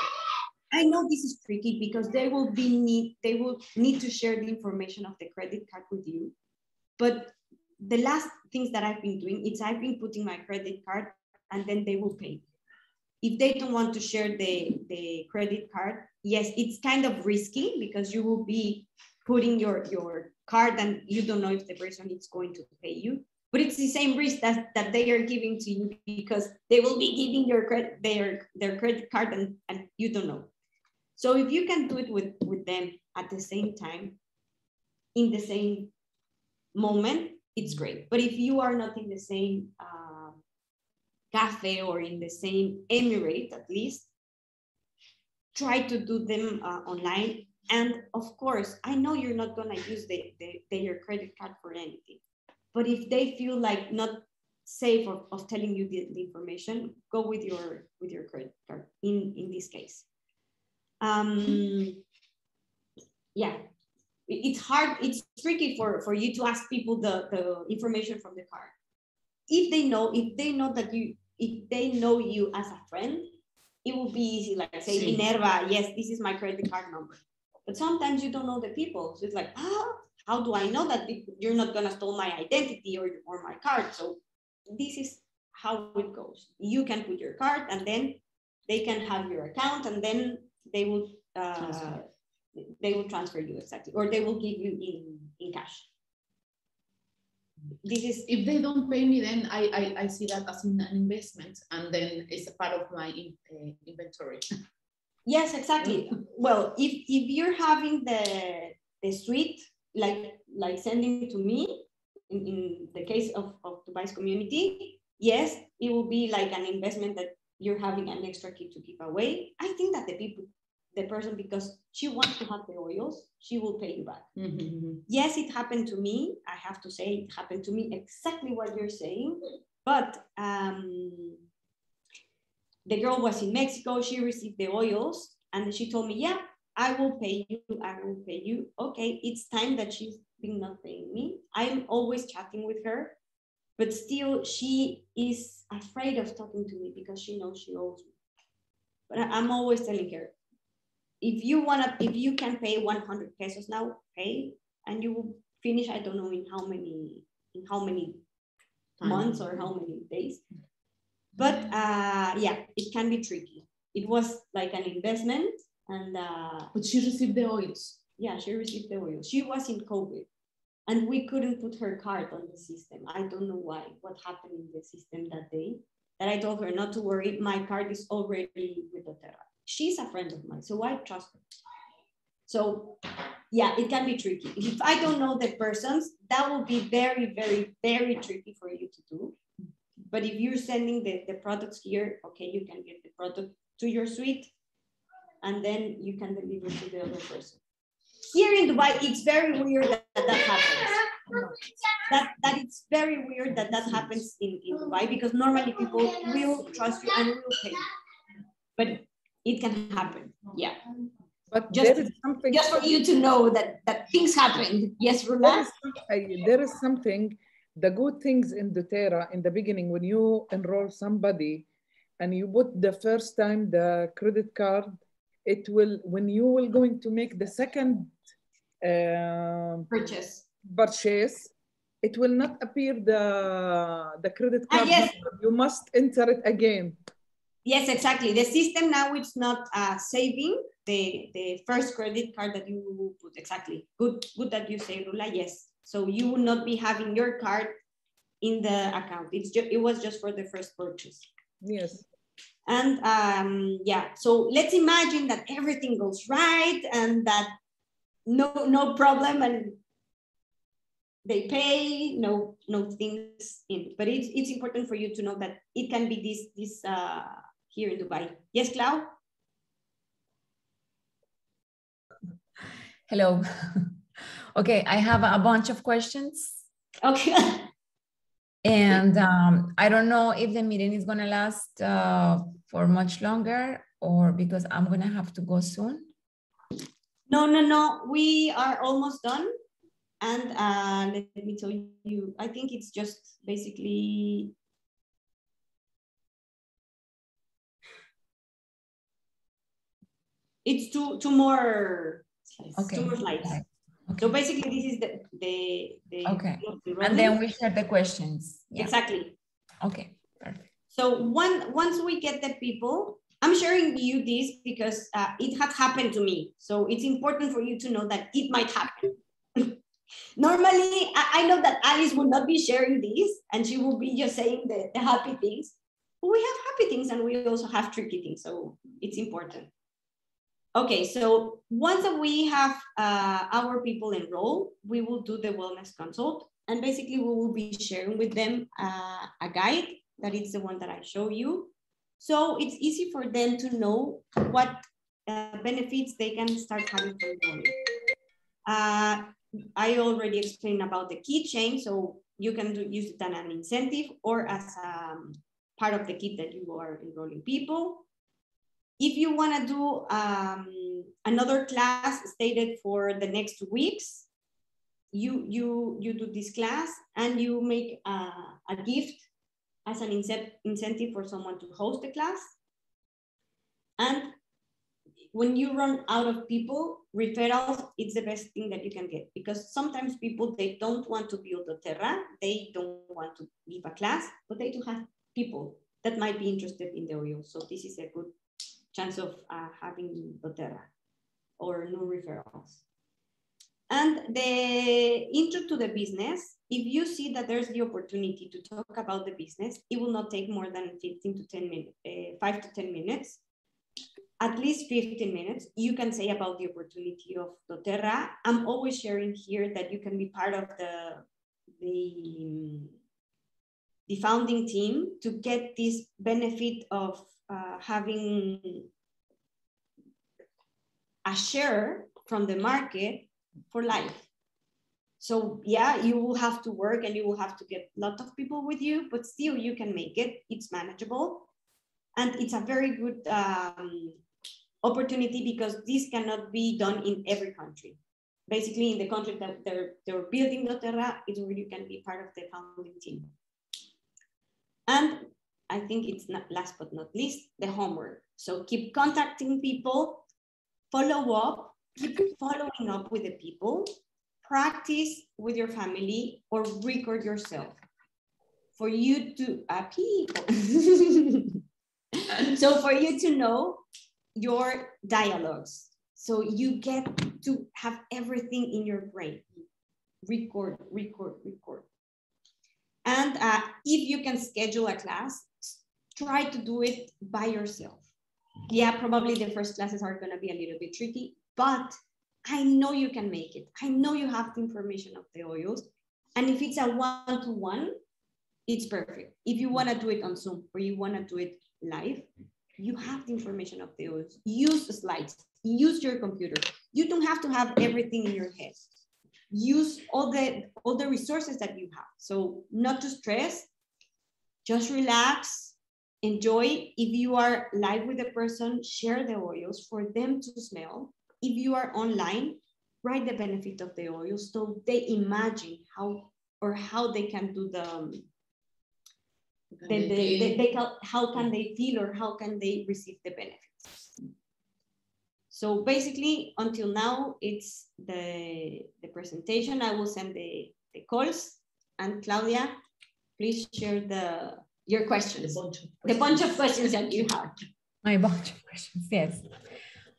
I know this is tricky because they will need to share the information of the credit card with you. But the last things that I've been doing is I've been putting my credit card and then they will pay. If they don't want to share the credit card, yes, it's kind of risky because you will be putting your card and you don't know if the person is going to pay you. But it's the same risk that they are giving to you because they will be giving their credit card and you don't know. So if you can do it with them at the same time, in the same moment, it's great. But if you are not in the same cafe or in the same emirate, at least, try to do them online. And of course, I know you're not gonna use their credit card for anything. But if they feel like not safe of telling you the information, go with your credit card in this case. Yeah, it's hard, it's tricky for you to ask people the information from the card. If they know that if they know you as a friend, it will be easy, like say, Minerva, yes, this is my credit card number. But sometimes you don't know the people. So it's like, how do I know that you're not gonna steal my identity or my card? So this is how it goes. You can put your card and then they can have your account and then they will transfer you, exactly, or they will give you in cash. This is, if they don't pay me, then I see that as an investment, and then it's a part of my inventory. Yes, exactly. Well, if you're having the suite, like sending to me, in the case of Dubai's community, yes, it will be like an investment that you're having an extra kit to give away. I think that the person, because she wants to have the oils, she will pay you back. Mm-hmm. Yes, it happened to me. I have to say, it happened to me exactly what you're saying. But the girl was in Mexico. She received the oils and she told me, yeah, I will pay you. I will pay you. Okay, it's time that she's been not paying me. I'm always chatting with her, but still she is afraid of talking to me because she knows she owes me. But I'm always telling her, if you can pay 100 pesos now, pay, and you will finish, I don't know in how many months or how many days. But yeah, it can be tricky. It was like an investment, and but she received the oils. Yeah, she received the oils. She was in COVID, and we couldn't put her card on the system. I don't know why. What happened in the system that day? That I told her not to worry. My card is already with doTERRA. She's a friend of mine, so I trust her. So yeah, it can be tricky. If I don't know the persons, that will be very, very, very tricky for you to do. But if you're sending the products here, okay, you can get the product to your suite and then you can deliver to the other person. Here in Dubai, it's very weird that happens. That it's very weird that happens in Dubai, because normally people will trust you and will pay you. But it can happen, yeah. But there is something, just for you to know that things happen. Yes, Rula? There is something, the good things in doTERRA in the beginning, when you enroll somebody and you put the first time the credit card, it will, when you will going to make the second purchase, it will not appear the credit card. Yes. You must enter it again. Yes, exactly. The system now, it's not saving the first credit card that you will put. Exactly. Good that you say, Rula. Yes. So you will not be having your card in the account. It was just for the first purchase. Yes. And yeah, so let's imagine that everything goes right and that no problem, and they pay, no things in. But it's important for you to know that it can be this here in Dubai. Yes, Clau? Hello. Okay, I have a bunch of questions. Okay. And I don't know if the meeting is gonna last for much longer, or because I'm gonna have to go soon. No. We are almost done. And let me tell you, I think it's just basically, it's two more slides. Okay. 2 more slides. Okay. So basically, this is the okay. And then we share the questions. Yeah. Exactly. Okay, perfect. So once we get the people, I'm sharing you this because it had happened to me. So it's important for you to know that it might happen. Normally, I know that Alice will not be sharing this and she will be just saying the happy things. But we have happy things and we also have tricky things. So it's important. Okay, so once that we have our people enrolled, we will do the wellness consult. And basically, we will be sharing with them a guide that is the one that I show you. So it's easy for them to know what benefits they can start having from the I already explained about the keychain, so you can use it as an incentive or as a part of the kit that you are enrolling people. If you want to do another class stated for the next 2 weeks, you do this class and you make a gift as an incentive for someone to host the class. And when you run out of people, referrals, it's the best thing that you can get, because sometimes people, they don't want to build doTERRA, they don't want to give a class, but they do have people that might be interested in the oil. So this is a good chance of having doTERRA or new referrals. And the intro to the business, if you see that there's the opportunity to talk about the business, it will not take more than 5 to 10 minutes, at least 15 minutes. You can say about the opportunity of doTERRA. I'm always sharing here that you can be part of the founding team to get this benefit of having a share from the market for life. So yeah, you will have to work and you will have to get a lot of people with you, but still you can make it. It's manageable. And it's a very good opportunity, because this cannot be done in every country. Basically, in the country that they're building doTERRA, it's where you can be part of the founding team. And I think it's not last but not least, the homework. So keep contacting people, follow up, keep following up with the people, practice with your family, or record yourself for you to so for you to know your dialogues. So you get to have everything in your brain. Record. And if you can schedule a class, try to do it by yourself. Yeah, probably the first classes are going to be a little bit tricky, but I know you can make it. I know you have the information of the oils. And if it's a one-to-one, it's perfect. If you want to do it on Zoom or you want to do it live, you have the information of the oils. Use the slides, use your computer. You don't have to have everything in your head. Use all the resources that you have. So not to stress, just relax, enjoy. If you are live with a person, share the oils for them to smell. If you are online, write the benefit of the oils so they imagine how they can do how can they feel or how can they receive the benefits. So basically, until now, it's the presentation. I will send the calls. And Claudia, please share your questions. The bunch of questions that you have. My bunch of questions, yes.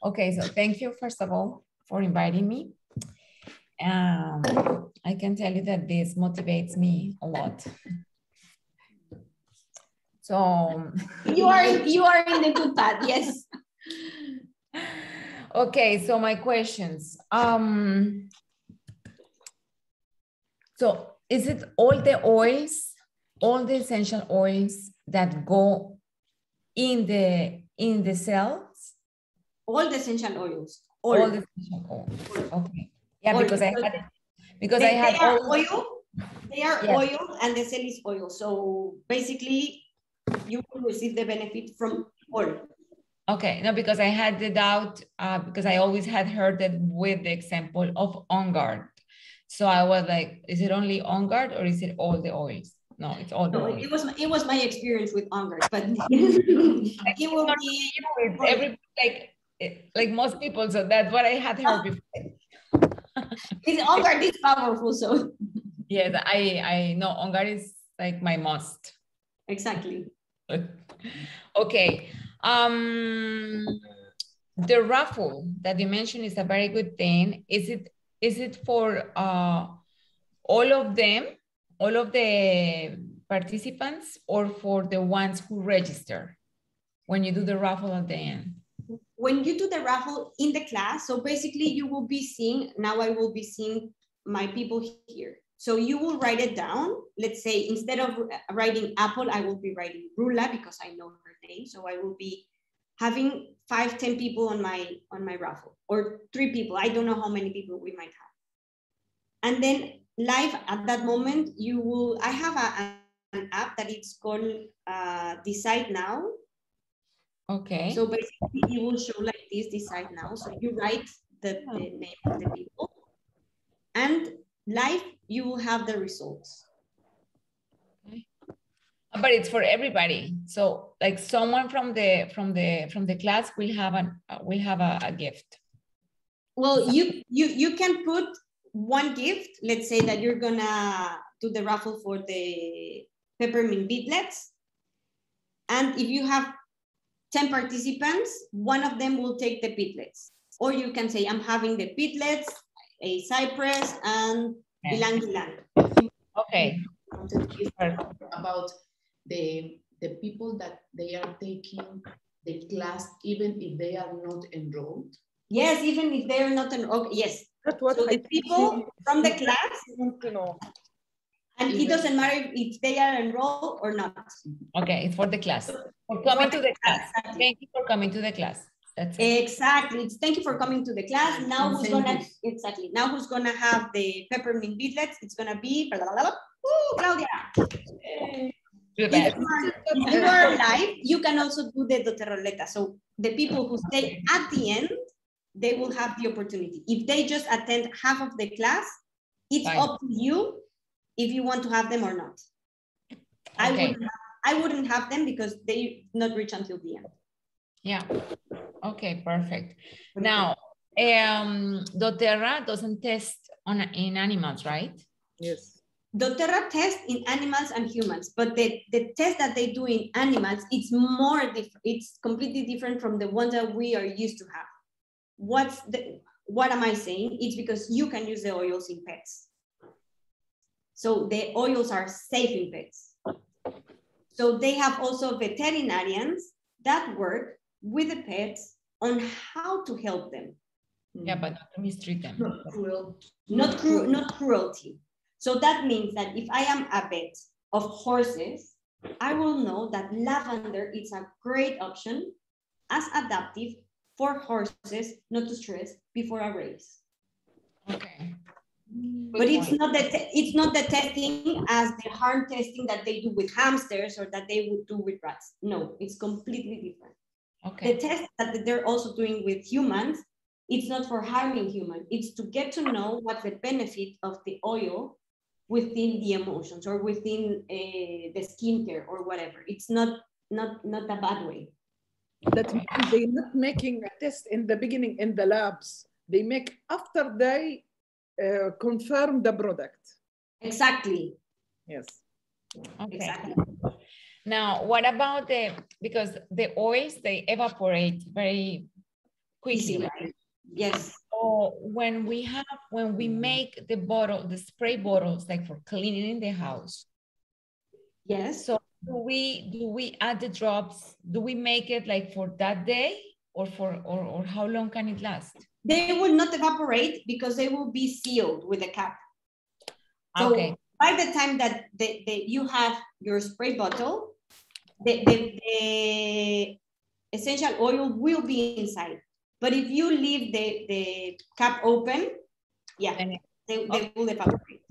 Okay, so thank you, first of all, for inviting me. I can tell you that this motivates me a lot. So you are in the good path, yes. Okay, so my questions. So is it all the oils, all the essential oils that go in the cells? All the essential oils. All the essential oils. Okay. Yeah, because I had oil. They are oil, and the cell is oil. So basically, you will receive the benefit from all. Okay, no, because I had the doubt, because I always had heard that with the example of On Guard. So I was like, is it only On Guard or is it all the oils? No, it's all the oils. It was my experience with On Guard, but it will be every like most people. So that's what I had heard before. On Guard is powerful, so. Yes, I know On Guard is like my must. Exactly. Okay. The raffle that you mentioned is a very good thing. Is it for all of them, all of the participants, or for the ones who register when you do the raffle at the end? When you do the raffle in the class, so basically you will be seeing, now I will be seeing my people here. So you will write it down. Let's say instead of writing Apple, I will be writing Rula because I know her name. So I will be having 5-10 people on my raffle, or 3 people. I don't know how many people we might have. And then live at that moment, I have an app that it's called Decide Now. Okay. So basically it will show like this, Decide Now. So you write the name of the people, and live you will have the results. Okay. But it's for everybody. So like someone from the class will have a gift. Well, you can put one gift. Let's say that you're gonna do the raffle for the peppermint beadlets, and if you have 10 participants, one of them will take the beadlets. Or you can say, I'm having the beadlets, a cypress, and ilang ilang. Okay. About the people that they are taking the class, even if they are not enrolled. Yes, even if they are not enrolled. Yes. That's what so the people from the class, you know. and it doesn't matter if they are enrolled or not. Okay, it's for the class. For coming to the class. Exactly. Thank you for coming to the class. That's it. Exactly. Thank you for coming to the class. Now who's gonna have the peppermint beadlets? It's gonna be blah, blah, blah, blah. Ooh, Claudia. If you are live, you can also do the Doterroleta. So the people who stay at the end, they will have the opportunity. If they just attend half of the class, it's up to you if you want to have them or not. Okay. I wouldn't have them because they not reach until the end. Yeah. Okay, perfect. Now, doTERRA doesn't test in animals, right? Yes. doTERRA tests in animals and humans, but the test that they do in animals, it's more different. It's completely different from the ones that we are used to have. What am I saying? It's because you can use the oils in pets. So the oils are safe in pets. So they have also veterinarians that work with the pets on how to help them. Yeah, but not to mistreat them. Not cruelty. So that means that if I am a vet of horses, I will know that lavender is a great option as adaptive for horses not to stress before a race. Okay. But it's not the testing as the harm testing that they do with hamsters or that they would do with rats. No, it's completely different. Okay. The test that they're also doing with humans, it's not for harming humans. It's to get to know what's the benefit of the oil within the emotions or within the skincare or whatever. It's not a bad way. That means they're not making a test in the beginning in the labs. They make after they confirm the product. Exactly. Yes. Okay. Exactly. Now, what about because the oils, they evaporate very quickly, Easy, right? Yes. So when we make the spray bottles, like for cleaning the house. Yes. So do we add the drops? Do we make it like for that day or how long can it last? They will not evaporate because they will be sealed with a cap. So okay. By the time that you have your spray bottle, the essential oil will be inside. But if you leave the cap open, yeah, they will evaporate.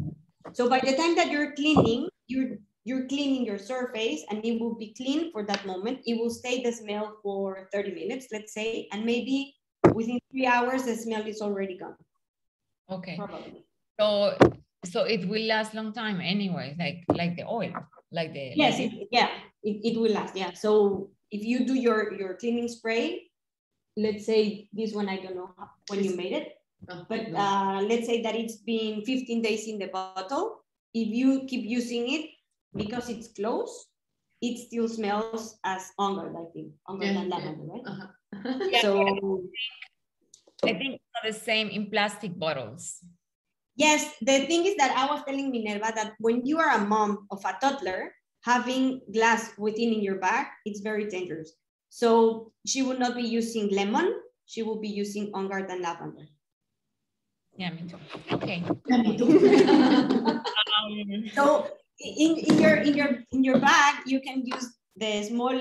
So by the time that you're cleaning, you're cleaning your surface and it will be clean for that moment. It will stay the smell for 30 minutes, let's say, and maybe within 3 hours, the smell is already gone. Okay. Probably. So it will last long time anyway, like the oil, like the. Yes, it will last. Yeah. So if you do your cleaning spray, let's say this one, I don't know when you made it, but let's say that it's been 15 days in the bottle. If you keep using it, because it's closed, it still smells as Ongard, I think. Ongard than lavender, right? Yeah, so I think it's not the same in plastic bottles. Yes, the thing is that I was telling Minerva that when you are a mom of a toddler, having glass within in your bag, it's very dangerous. So she will not be using lemon. She will be using Ongard and lavender. Yeah, me too. Okay. Yeah, me too. So in your bag, you can use the small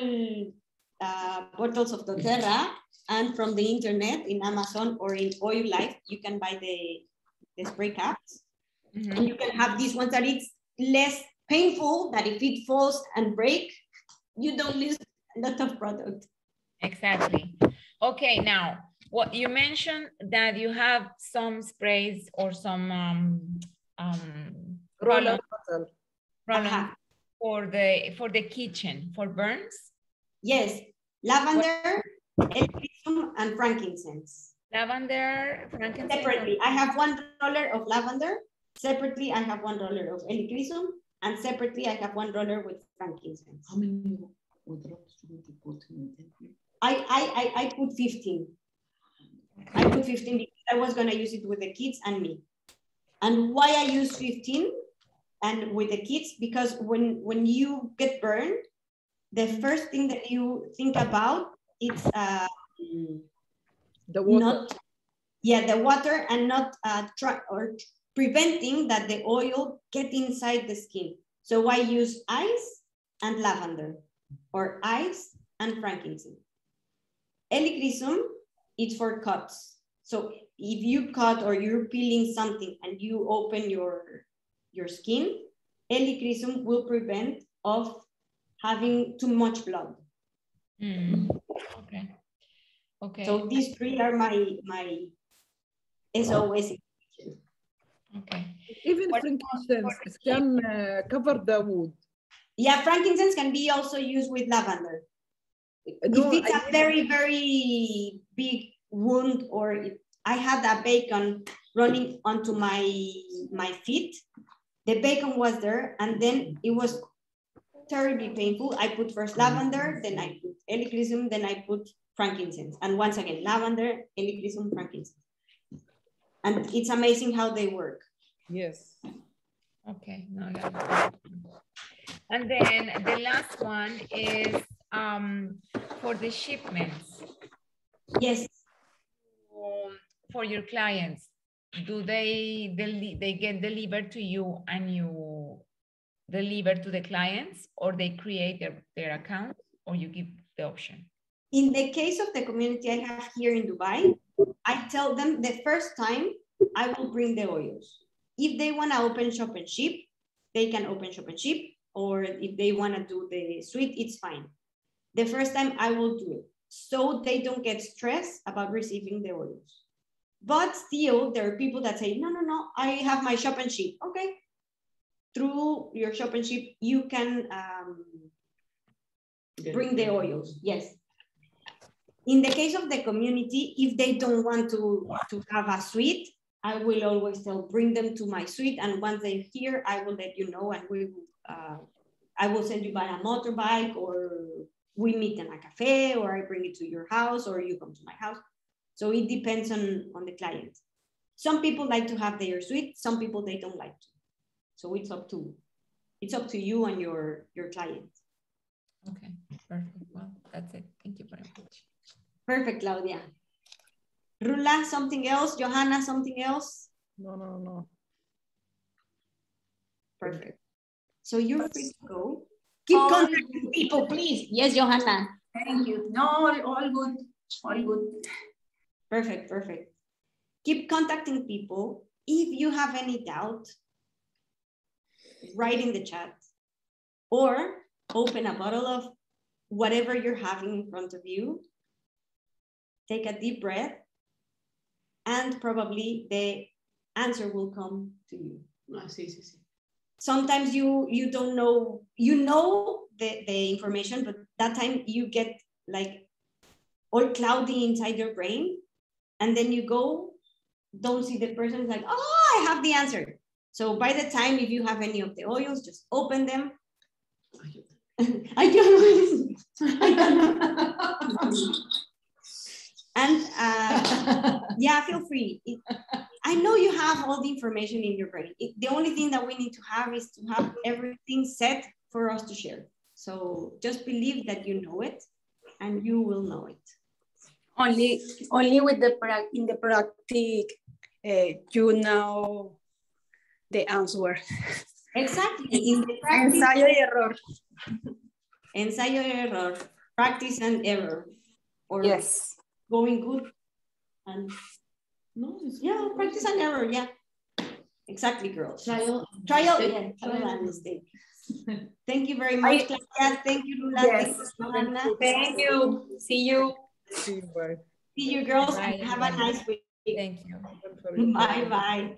bottles of doTERRA, and from the internet in Amazon or in Oil Life, you can buy the spray caps. Mm-hmm. And you can have these ones that it's less painful, that if it falls and break, you don't lose a lot of product. Exactly. Okay, now, what you mentioned that you have some sprays or some Roll-on Uh-huh. for the kitchen, for burns? Yes, lavender, elysium, and frankincense. Lavender, frankincense. Separately, I have $1 of lavender. Separately, I have $1 of elysium, and separately, I have $1 with frankincense. How many drops would you put in it? I put 15. I put 15 because I was gonna use it with the kids and me. And why I use 15 and with the kids, because when you get burned, the first thing that you think about is the water. The water, and not preventing that the oil get inside the skin. So I use ice and lavender, or ice and frankincense. Elysium, it's for cuts. So if you cut or you're peeling something and you open your skin, elysium will prevent of having too much blood. Okay. Okay. So these three are my SOS. Okay. Even frankincense can cover the wound. Yeah, frankincense can be also used with lavender. No, if it's a very, very big wound, or if I had a bacon running onto my feet, the bacon was there, and then it was terribly painful. I put first lavender, then I put elysium, then I put frankincense. And once again, lavender, elysium, frankincense. And it's amazing how they work. Yes. Okay. No, and then the last one is for the shipments. Yes. For your clients, do they get delivered to you and you deliver to the clients, or they create their account, or you give the option? In the case of the community I have here in Dubai, I tell them the first time I will bring the oils. If they want to open shop and ship, they can open shop and ship, or if they want to do the suite, it's fine. The first time I will do it, so they don't get stressed about receiving the oils. But still, there are people that say, no, I have my shop and ship. Okay. Through your shop and ship, you can bring the oils. Yes. In the case of the community, if they don't want to have a suite, I will always tell, bring them to my suite. And once they're here, I will let you know, and I will send you by a motorbike, or we meet in a cafe, or I bring it to your house, or you come to my house. So it depends on the client. Some people like to have their suite. Some people, they don't like to. So it's up to you and your client. Okay, perfect. Well, that's it. Thank you very much. Perfect, Claudia. Rula, something else? Johanna, something else? No. Perfect. So you're free to go. Keep contacting people, please. Yes, Johanna. Thank you. No, all good. All good. Perfect. Keep contacting people. If you have any doubt, write in the chat, or open a bottle of whatever you're having in front of you. Take a deep breath, and probably the answer will come to you. Sometimes you don't know, you know the information, but that time you get like all cloudy inside your brain, and then you go, don't see the person, like, oh, I have the answer. So by the time, if you have any of the oils, just open them. And yeah, feel free. I know you have all the information in your brain. The only thing that we need to have is to have everything set for us to share. So just believe that you know it, and you will know it. Only with in the practice, you know the answer. Exactly. In the practice, ensayo y error. Ensayo y error. Practice and error. Or yes. Going good and no, yeah, practice and error. Yeah, Exactly, girls. Trial. Trial and mistake. Thank you very much, Claudia. Thank you, Lula. Yes. Thank you, Johanna. Thank you. See you. See you. Bye. See you, girls, Bye, and have a everybody. nice week. Thank you. Bye-bye.